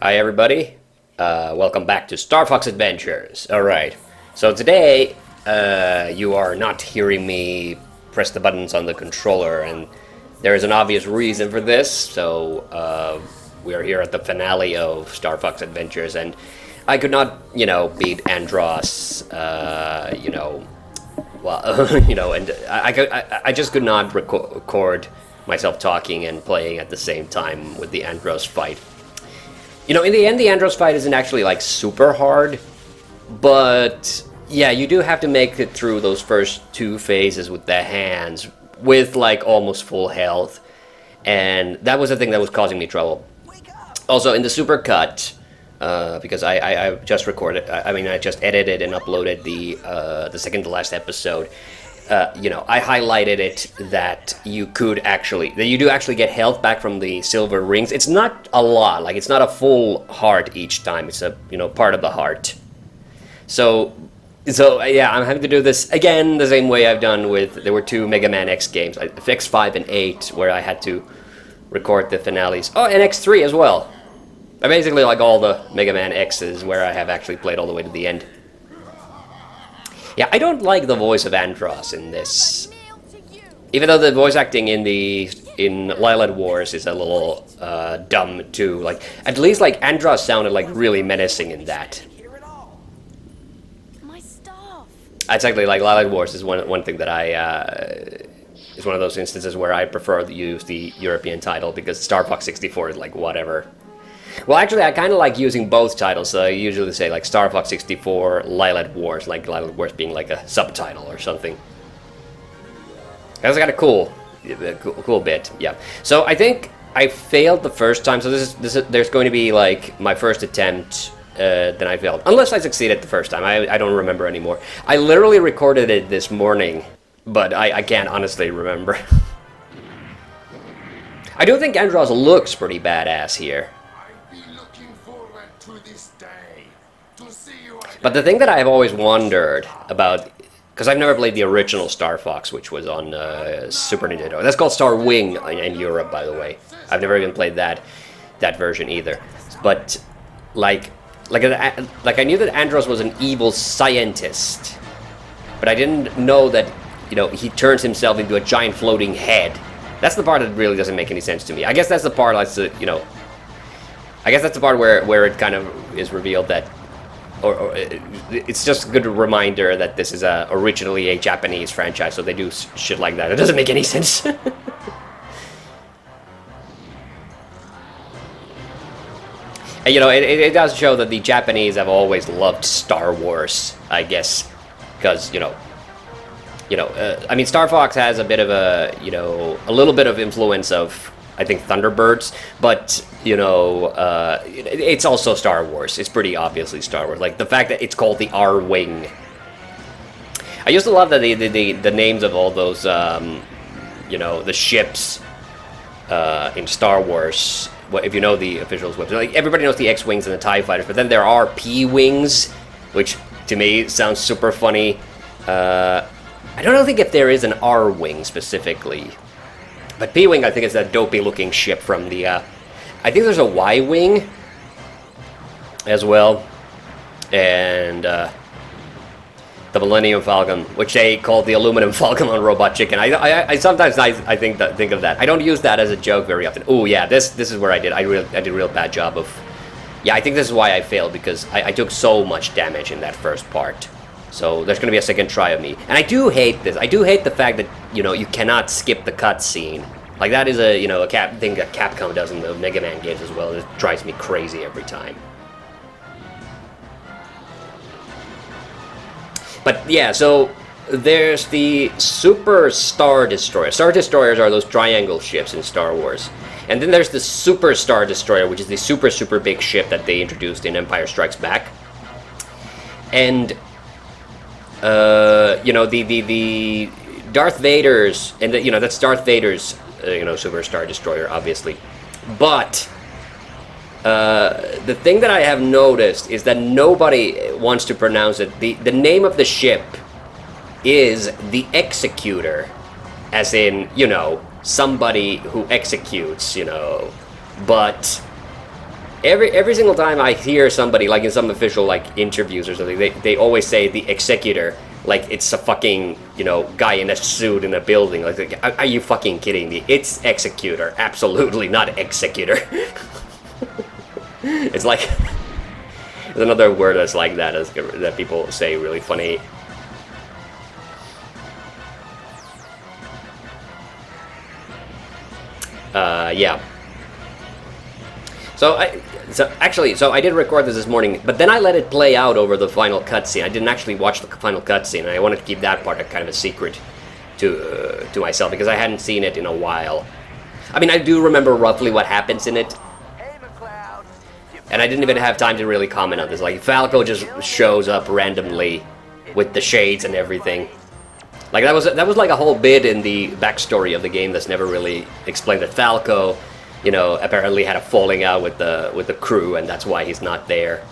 Hi everybody, welcome back to StarFox Adventures. Alright, so today you are not hearing me press the buttons on the controller, and there is an obvious reason for this. So we are here at the finale of StarFox Adventures, and I could not, beat Andross, and I just could not record myself talking and playing at the same time with the Andross fight. In the end, the Andross fight isn't actually, like, super hard, but, yeah, you do have to make it through those first two phases with the hands, with, like, almost full health, and that was the thing that was causing me trouble. Also, in the supercut, because I just recorded, I just edited and uploaded the second to last episode, I highlighted it that you do actually get health back from the silver rings. It's not a lot, like it's not a full heart each time. It's a, part of the heart. So yeah, I'm having to do this again the same way I've done there were two Mega Man X games, X5 and 8, where I had to record the finales. Oh, and X3 as well. I basically like all the Mega Man X's where I have actually played all the way to the end. Yeah, I don't like the voice of Andross in this. Even though the voice acting in Lilith Wars is a little dumb too. Like, at least like Andross sounded like really menacing in that. It's actually like Lilith Wars is one thing that is one of those instances where I prefer to use the European title, because StarFox 64 is like whatever. Well, actually, I kind of like using both titles, so I usually say, like, StarFox 64, Lilith Wars, like Lilith Wars being, like, a subtitle or something. That's kind of cool. Cool bit, yeah. So, I think I failed the first time, so there's going to be, like, my first attempt, then I failed. Unless I succeeded the first time, I don't remember anymore. I literally recorded it this morning, but I can't honestly remember. I do think Andross looks pretty badass here. But the thing that I've always wondered about, because I've never played the original StarFox, which was on Super Nintendo. That's called Star Wing in Europe, by the way. I've never even played that version either. But like I knew that Andross was an evil scientist, but I didn't know that he turns himself into a giant floating head. That's the part that really doesn't make any sense to me. I guess that's the part I guess that's the part where it kind of is revealed that. Or it's just a good reminder that this is originally a Japanese franchise, so they do shit like that. It doesn't make any sense. And, it does show that the Japanese have always loved Star Wars, I guess, because Star Fox has a bit of a little bit of influence of, I think, Thunderbirds, but it's also Star Wars. It's pretty obviously Star Wars. Like the fact that it's called the R-Wing. I used to love that the names of all those the ships in Star Wars. If you know the officials website, like everybody knows the X-Wings and the TIE Fighters, but then there are P-Wings, which to me sounds super funny. I don't think if there is an R-Wing specifically. But P-Wing, I think, is that dopey-looking ship from the, I think there's a Y-Wing as well, and the Millennium Falcon, which they called the Aluminum Falcon on Robot Chicken. I sometimes think of that. I don't use that as a joke very often. Oh yeah, this is where I did a real bad job of. Yeah, I think this is why I failed, because I took so much damage in that first part. So there's going to be a second try of me. And I do hate this. I do hate the fact that, you cannot skip the cutscene. Like, that is a thing that Capcom does in the Mega Man games as well. It drives me crazy every time. But, yeah, so there's the Super Star Destroyer. Star Destroyers are those triangle ships in Star Wars. And then there's the Super Star Destroyer, which is the super big ship that they introduced in Empire Strikes Back. And the Darth Vader's, and that's Darth Vader's, Super Star Destroyer, obviously. But the thing that I have noticed is that nobody wants to pronounce it. The name of the ship is the Executor, as in, somebody who executes, but every single time I hear somebody, like in some official like interviews or something, they always say the executor, like it's a fucking, you know, guy in a suit in a building. Like, are you fucking kidding me? It's executor, absolutely not executor. It's like there's another word that's like that that people say really funny. Yeah. So I did record this morning, but then I let it play out over the final cutscene. I didn't actually watch the final cutscene, and I wanted to keep that part a kind of a secret to myself because I hadn't seen it in a while. I mean, I do remember roughly what happens in it, and I didn't even have time to really comment on this. Like, Falco just shows up randomly with the shades and everything. Like, that was like a whole bit in the backstory of the game that's never really explained. That Falco, you know, apparently had a falling out with the crew, and that's why he's not there.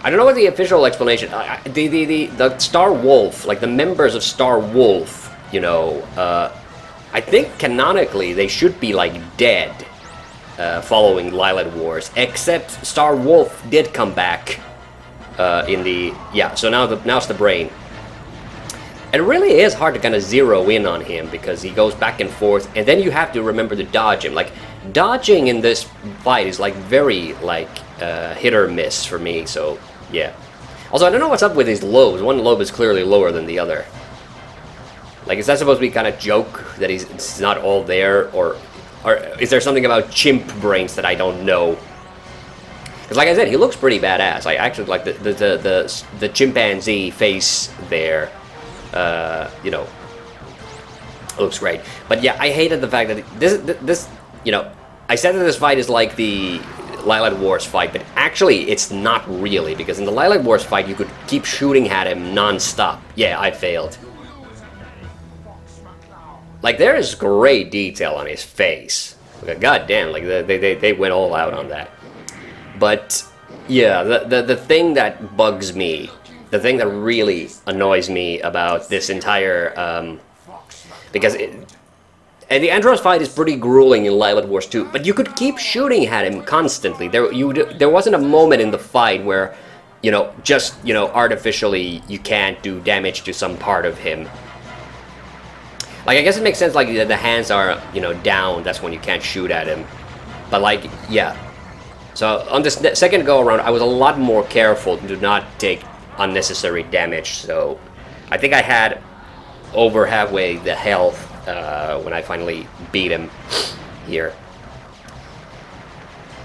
I don't know what the official explanation. The Star Wolf, like the members of Star Wolf, you know, I think canonically they should be like dead following Lilith Wars, except Star Wolf did come back in the So now it's the brain. It really is hard to kind of zero in on him because he goes back and forth, and then you have to remember to dodge him. Like, dodging in this fight is like very like hit or miss for me. So yeah. Also, I don't know what's up with his lobes. One lobe is clearly lower than the other. Like, is that supposed to be kind of joke that it's not all there, or is there something about chimp brains that I don't know? Because, like I said, he looks pretty badass. I actually like the chimpanzee face there. You know, looks great. But yeah, I hated the fact that this, you know, I said that this fight is like the Lilith Wars fight, but actually it's not really, because in the Lilith Wars fight you could keep shooting at him non-stop. Yeah, I failed. Like, there is great detail on his face. Like, God damn, like they went all out on that. But yeah, the thing that bugs me, the thing that really annoys me about this entire, and the Andross fight is pretty grueling in Lilith Wars 2, but you could keep shooting at him constantly. There wasn't a moment in the fight where, you know, just, you know, artificially you can't do damage to some part of him. Like, I guess it makes sense, like, the hands are, you know, down, that's when you can't shoot at him. But, like, yeah. So, on this second go-around, I was a lot more careful to not take unnecessary damage, so I think I had over halfway the health when I finally beat him here.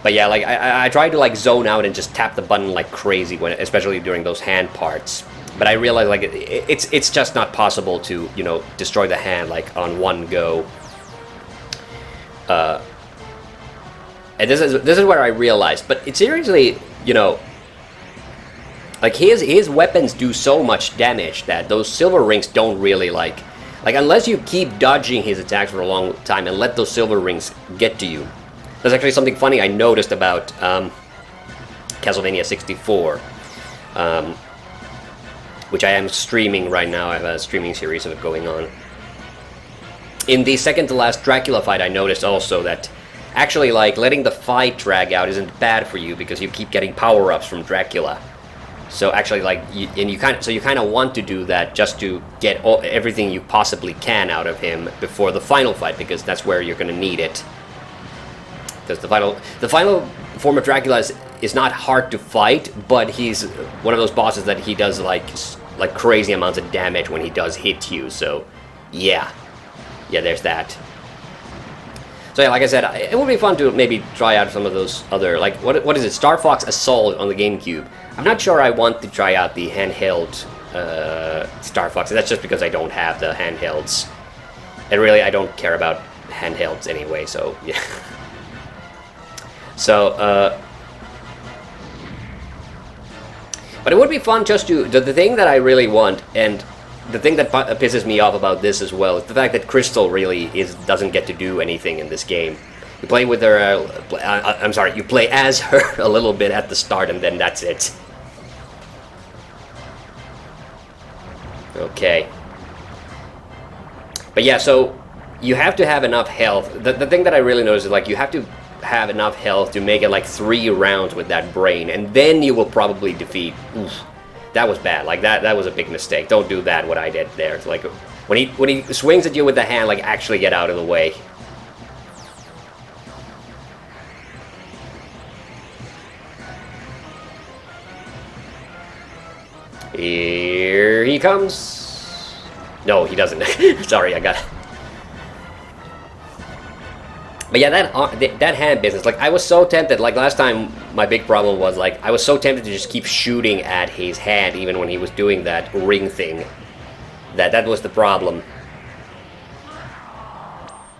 But yeah, like, I tried to, like, zone out and just tap the button like crazy, especially during those hand parts. But I realized, like, it's just not possible to, you know, destroy the hand, like, on one go. And this is where I realized, but it's seriously, you know, like, his weapons do so much damage that those silver rings don't really, like, unless you keep dodging his attacks for a long time and let those silver rings get to you. There's actually something funny I noticed about Castlevania 64. Which I am streaming right now. I have a streaming series of it going on. In the second to last Dracula fight, I noticed also that actually, like, letting the fight drag out isn't bad for you because you keep getting power-ups from Dracula. So actually, like, you kind of want to do that just to get everything you possibly can out of him before the final fight, because that's where you're gonna need it. Because the final form of Dracula is not hard to fight, but he's one of those bosses that he does like crazy amounts of damage when he does hit you. So yeah, there's that. So yeah, like I said, it would be fun to maybe try out some of those other, like, what is it, StarFox Assault on the GameCube. I'm not sure I want to try out the handheld StarFox. That's just because I don't have the handhelds, and really I don't care about handhelds anyway. So yeah. So, but it would be fun just to, the thing that I really want, and the thing that pisses me off about this as well, is the fact that Crystal really doesn't get to do anything in this game. You play with her, I'm sorry, you play as her a little bit at the start, and then that's it. Okay. But yeah, so you have to have enough health. The thing that I really noticed is, like, you have to have enough health to make it like 3 rounds with that brain, and then you will probably defeat. Oof, that was bad. Like that was a big mistake. Don't do that. What I did there. It's like when he swings at you with the hand, like actually get out of the way. Here he comes. No, he doesn't. Sorry, I got it. But yeah, that hand business, like, I was so tempted, like, last time, my big problem was, like, I was so tempted to just keep shooting at his hand, even when he was doing that ring thing. That was the problem.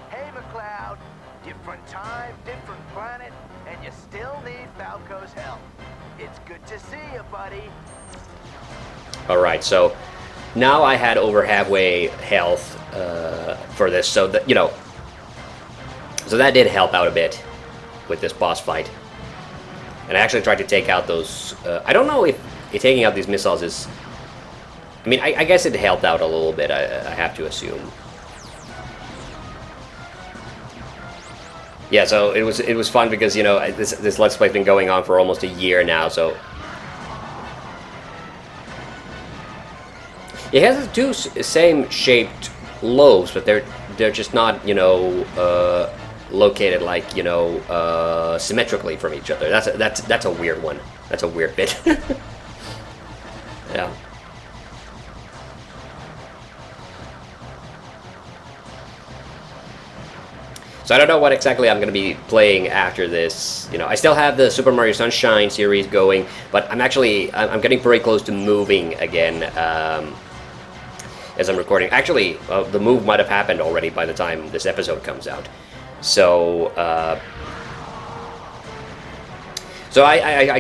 Hey, McCloud. Different time, different planet, and you still need Falco's help. It's good to see you, buddy. Alright, so, now I had over halfway health, for this, so that, you know... So that did help out a bit with this boss fight. And I actually tried to take out those... I don't know if taking out these missiles is... I mean, I guess it helped out a little bit, I have to assume. Yeah, so it was fun because, you know, this Let's Play's been going on for almost a year now, so... It has the two same shaped lobes, but they're just not, you know, located like, you know, symmetrically from each other. That's a weird one. That's a weird bit. Yeah. So I don't know what exactly I'm going to be playing after this. You know, I still have the Super Mario Sunshine series going, but I'm getting pretty close to moving again as I'm recording. Actually, the move might have happened already by the time this episode comes out. So, I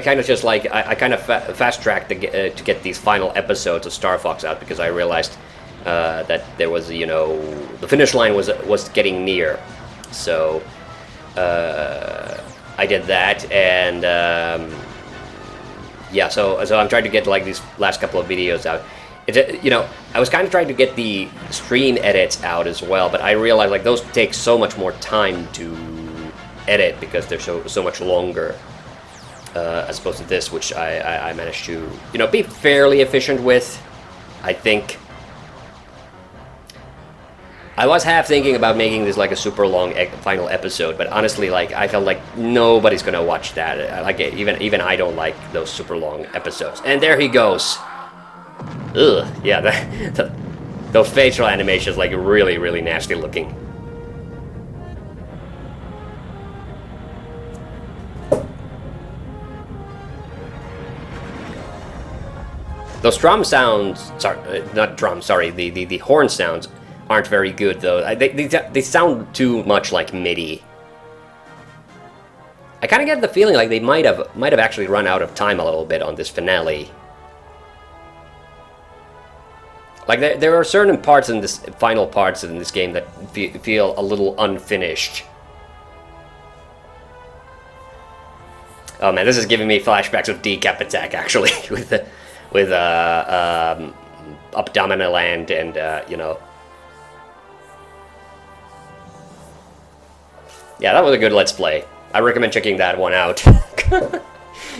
kind of just like, I kind of fast-tracked to get these final episodes of StarFox out, because I realized that there was, you know, the finish line was getting near. So, I did that, and, yeah, so I'm trying to get, like, these last couple of videos out. You know, I was kind of trying to get the stream edits out as well, but I realized, like, those take so much more time to edit because they're so much longer as opposed to this, which I managed to, you know, be fairly efficient with, I think. I was half thinking about making this like a super long final episode, but honestly, like, I felt like nobody's gonna watch that. Like, even I don't like those super long episodes. And there he goes. Ugh, yeah, those facial animations, like, really, really nasty looking. Those drum sounds, sorry, not drum, sorry, the horn sounds aren't very good, though. They sound too much like MIDI. I kind of get the feeling like they might have actually run out of time a little bit on this finale. Like, there are certain parts in this, final parts in this game that feel a little unfinished. Oh man, this is giving me flashbacks of Decap Attack, actually, with Abdominal Land and, you know. Yeah, that was a good Let's Play. I recommend checking that one out.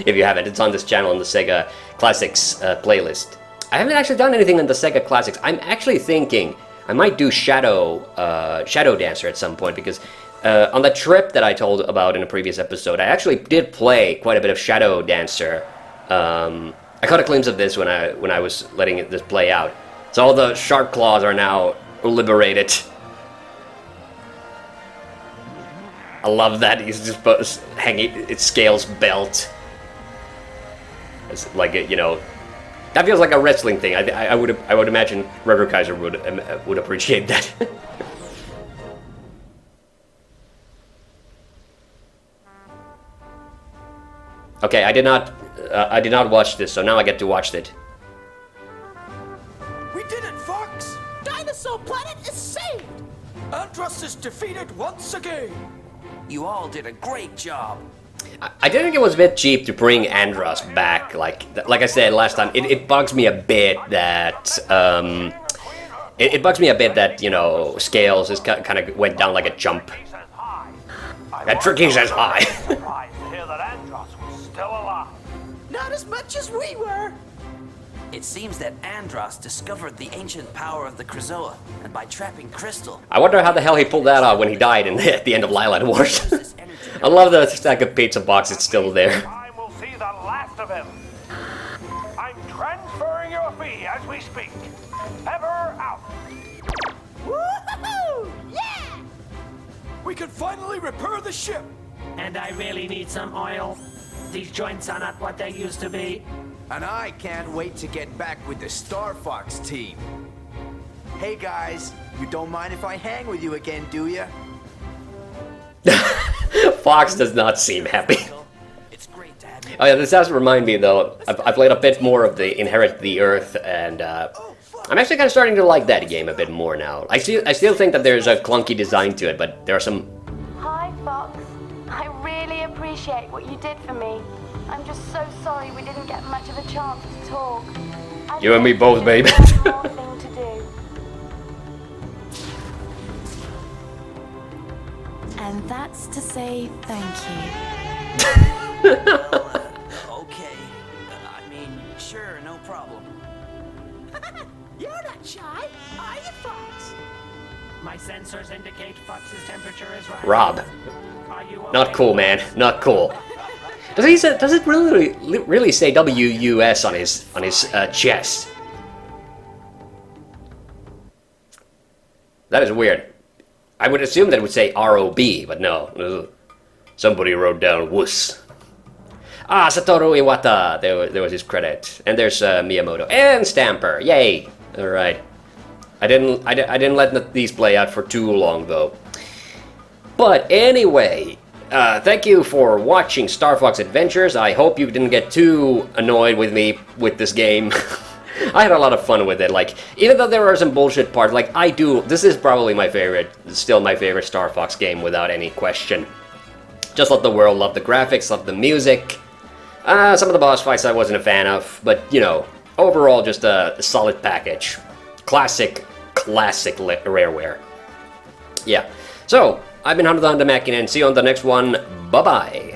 If you haven't, it's on this channel in the Sega Classics playlist. I haven't actually done anything in the Sega Classics. I'm actually thinking I might do Shadow Dancer at some point, because on the trip that I told about in a previous episode, I actually did play quite a bit of Shadow Dancer. I caught a glimpse of this when I was letting this play out. So all the sharp claws are now liberated. I love that he's just hanging its scales belt. It's like, you know. That feels like a wrestling thing. I would imagine Rubber Kaiser would appreciate that. Okay, I did not watch this, so now I get to watch it. We did it, Fox! Dinosaur Planet is saved! Andross is defeated once again. You all did a great job. I did think it was a bit cheap to bring Andross back. Like I said last time, it bugs me a bit that it bugs me a bit that, you know, Scales just kind of went down like a jump. I That Tricky says hi. Surprised to hear that Andross was still alive. Not as much as we were. It seems that Andross discovered the ancient power of the Krazoa, and by trapping Crystal... I wonder how the hell he pulled that off when he died at the end of Lilac Wars. I love the stack of pizza boxes still there. Time will see the last of him. I'm transferring your fee as we speak. Ever out. Woohoo! Yeah! We can finally repair the ship. And I really need some oil. These joints are not what they used to be. And I can't wait to get back with the StarFox team. Hey guys, you don't mind if I hang with you again, do ya? Fox does not seem happy. It's great to have you. Oh yeah, this does remind me though, I played a bit more of the Inherit the Earth, and I'm actually kind of starting to like that game a bit more now. I still think that there's a clunky design to it, but there are some... Hi, Fox. I really appreciate what you did for me. I'm just so sorry we didn't get much of a chance to talk. I You and me think both, there's babe. one more thing to do. And that's to say thank you. Okay. I mean, sure, no problem. You're not shy, are you, Fox? My sensors indicate Fox's temperature is rising. Rob. Are you Not okay? cool, man. Not cool. Does it really say WUS on his chest? That is weird. I would assume that it would say ROB, but no. Somebody wrote down WUS. Ah, Satoru Iwata. There was his credit. And there's Miyamoto and Stamper. Yay! All right. I didn't let these play out for too long though. But anyway, thank you for watching StarFox Adventures. I hope you didn't get too annoyed with me with this game. I had a lot of fun with it. Like, even though there are some bullshit parts, like this is probably my favorite, still my favorite StarFox game without any question. Just love the world, love the graphics, love the music. Some of the boss fights I wasn't a fan of, but you know, overall just a solid package. Classic rareware. Yeah. So, I've been TheHande, and see you on the next one. Bye-bye.